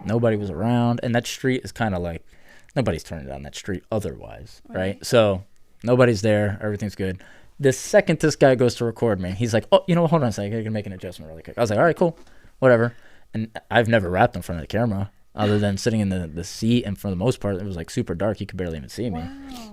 Nobody was around, and that street is kind of like nobody's turning down that street otherwise, right? So nobody's there. Everything's good. The second this guy goes to record me, he's like, oh, you know, hold on a second. I can make an adjustment really quick. I was like, all right, cool, whatever. And I've never rapped in front of the camera other than sitting in the seat. And for the most part, it was like super dark. You could barely even see me.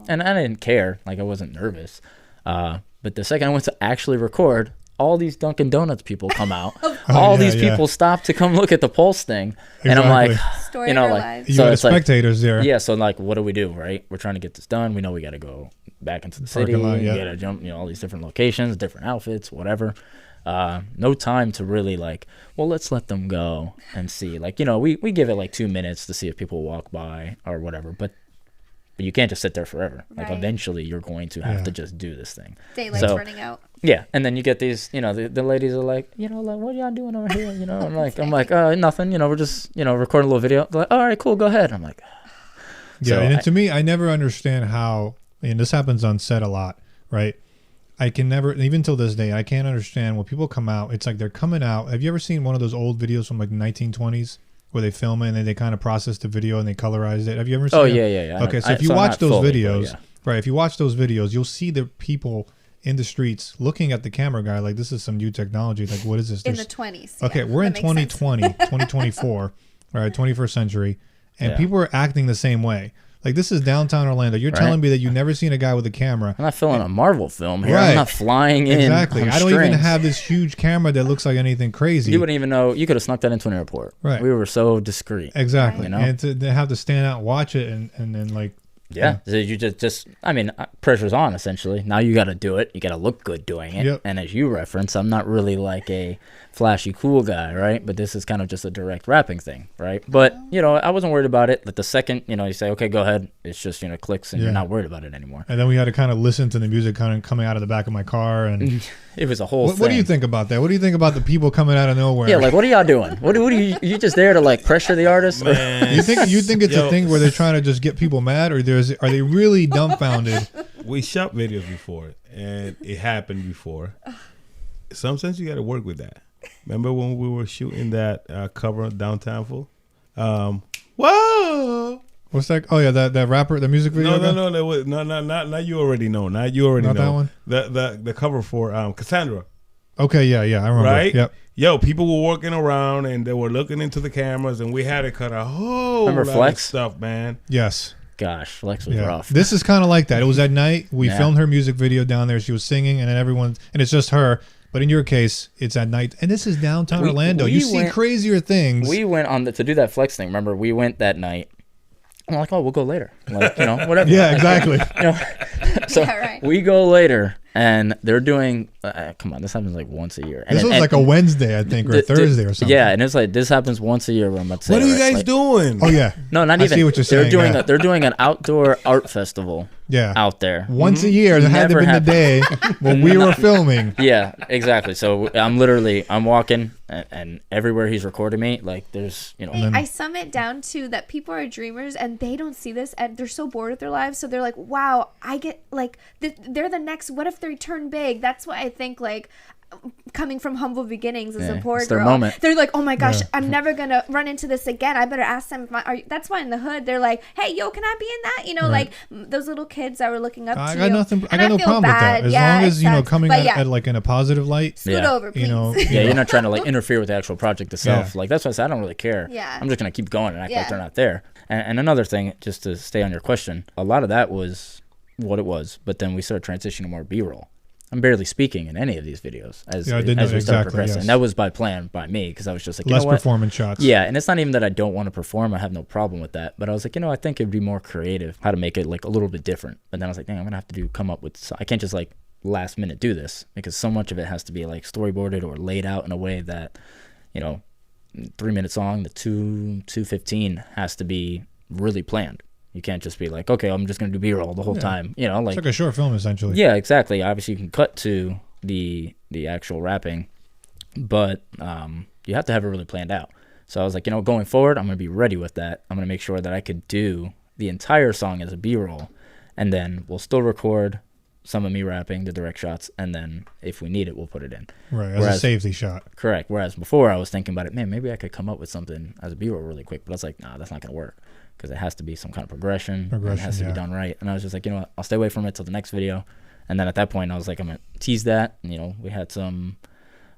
And I didn't care. Like, I wasn't nervous. But the second I went to actually record, all these Dunkin' Donuts people come out. All these people stop to come look at the Pulse thing. Exactly. And I'm like, Story you know, like, you had Spectators there. Yeah, so like, what do we do, right? We're trying to get this done. We know we got to go back into the city. We got to jump, you know, all these different locations, different outfits, whatever. No time to really like, well, let's let them go and see. Like, you know, we give it like 2 minutes to see if people walk by or whatever. But you can't just sit there forever. Like, eventually you're going to have to just do this thing. Daylight's running out. Yeah, and then you get these, you know, the ladies are like, you know, like, what are y'all doing over here? You know, I'm like, nothing. You know, we're just, you know, recording a little video. They're like, all right, cool, go ahead. I'm like, yeah. So and to me, I never understand how, and this happens on set a lot, right? I can never, even till this day, I can't understand when people come out. It's like they're coming out. Have you ever seen one of those old videos from like 1920s? Where they film it and then they kind of process the video and they colorize it. Have you ever seen it? Yeah. Okay, so if you watch those videos, right, if you watch those videos, you'll see the people in the streets looking at the camera guy like, this is some new technology. Like, what is this? In the 20s. Okay, we're in 2020, 2024, right, 21st century, and people are acting the same way. Like, this is downtown Orlando. You're telling me that you've never seen a guy with a camera. I'm not filming a Marvel film here. I'm not flying in. Exactly. I don't even have this huge camera that looks like anything crazy. You wouldn't even know. You could have snuck that into an airport. Right. We were so discreet. Exactly. You know? And to have to stand out and watch it and then like. Yeah. So you just I mean, pressure's on essentially. Now you got to do it. You got to look good doing it. Yep. And as you reference, I'm not really like a flashy cool guy, right? But this is kind of just a direct rapping thing, right? But, you know, I wasn't worried about it. But the second, you know, you say, okay, go ahead, it's just, you know, clicks and you're not worried about it anymore. And then we had to kind of listen to the music kind of coming out of the back of my car. And it was a whole thing. What do you think about that? What do you think about the people coming out of nowhere? Yeah, like, what are y'all doing? What are you just there to like pressure the artist? Man. You think it's a thing where they're trying to just get people mad, or are they really dumbfounded? We shot videos before, and it happened before. Sometimes you got to work with that. Remember when we were shooting that cover downtown full? Whoa! What's that? Oh yeah, that rapper, the music video. No, not you already know. Not you already know. Not that one. The cover for Cassandra. Okay, yeah, I remember. Right? Yep. Yo, people were walking around and they were looking into the cameras, and we had to cut a whole lot of stuff, man. Yes. Gosh, Flex was rough. This is kind of like that. It was at night. We filmed her music video down there. She was singing, and then and it's just her. But in your case, it's at night, and this is downtown Orlando. You see crazier things. We went on to do that Flex thing. Remember, we went that night. I'm like, oh, we'll go later. Like, you know, whatever. Yeah, exactly. You know? So we go later, and they're doing. Come on, this happens like once a year. And this was like a Wednesday, I think, or a Thursday or something. Yeah, and it's like this happens once a year. Where I'm about to say, what are you guys doing? Oh yeah. No, not even. I see what you're saying. They're doing an outdoor art festival. Yeah. Out there. Once a year. There had to been the day when we were filming. Yeah, exactly. So I'm walking, and everywhere he's recording me, like there's, you know. I sum it down to that people are dreamers and they don't see this and they're so bored with their lives. So they're like, wow, I get like, they're the next, what if they turn big? That's why I think like, coming from humble beginnings as a poor girl, moment. They're like, oh my gosh, I'm never gonna run into this again. I better ask them. That's why in the hood they're like, hey, yo, can I be in that? You know, like those little kids that were looking up to I you. got no problem with that. As long as you know, coming at like in a positive light. Scoot over, please. You know, you're not trying to like interfere with the actual project itself. Yeah. Like that's why I said I don't really care. Yeah. I'm just gonna keep going and act like they're not there. And another thing, just to stay on your question, a lot of that was what it was, but then we started transitioning to more B-roll. I'm barely speaking in any of these videos as we start progressing. Yes. That was by plan by me, because I was just like, less performance shots. Yeah, and it's not even that I don't want to perform. I have no problem with that. But I was like, I think it'd be more creative how to make it like a little bit different. But then I was like, dang, I'm gonna have to come up with. I can't just like last minute do this, because so much of it has to be like storyboarded or laid out in a way that, 3-minute song, the 2:15 has to be really planned. You can't just be like, okay, I'm just going to do B-roll the whole time. Like it's like a short film, essentially. Yeah, exactly. Obviously, you can cut to the actual rapping, but you have to have it really planned out. So I was like, going forward, I'm going to be ready with that. I'm going to make sure that I could do the entire song as a B-roll, and then we'll still record some of me rapping, the direct shots, and then if we need it, we'll put it in. Right, as a safety shot. Correct. Whereas before I was thinking about it, man, maybe I could come up with something as a B-roll really quick, but I was like, nah, that's not gonna work because it has to be some kind of progression. And it has to be done right. And I was just like, you know what, I'll stay away from it till the next video. And then at that point, I was like, I'm gonna tease that. And, you know, we had some,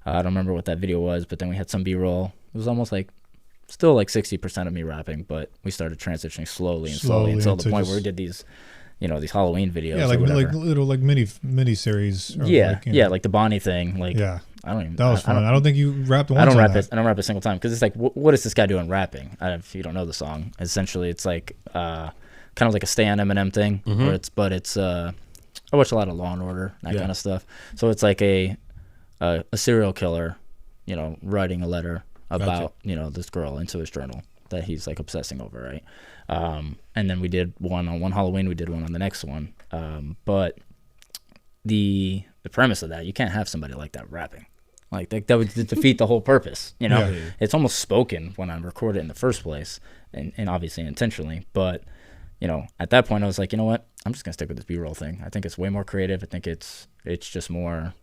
I don't remember what that video was, but then we had some B-roll. It was almost like still like 60% of me rapping, but we started transitioning slowly until the point where we did these, you know, these Halloween videos. Yeah, like little like mini series. Yeah, like, like the Bonnie thing. Like, yeah, I don't even. That was fun. I don't think you rapped once. I don't rap a single time because it's like, what is this guy doing rapping? If you don't know the song, essentially it's like kind of like a Stay on Eminem thing, where it's I watch a lot of Law and Order, that kind of stuff. So it's like a serial killer, you know, writing a letter about you know, this girl into his journal that he's like obsessing over, right? And then we did one on one Halloween, we did one on the next one. But the premise of that, you can't have somebody like that rapping. Like that would defeat the whole purpose, you know? Yeah. It's almost spoken when I record it in the first place, and obviously intentionally. But, you know, at that point I was like, you know what? I'm just gonna stick with this B-roll thing. I think it's way more creative. I think it's just more.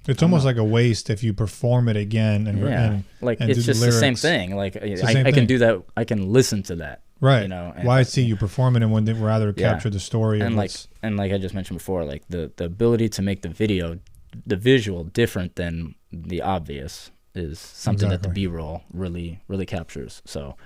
It's almost like a waste if you perform it again and like and it's just the same thing. Like I can do that. I can listen to that. Right. You know. Why see you perform it and when they rather capture the story and like I just mentioned before, like the ability to make the visual different than the obvious is something that the B-roll really captures. So.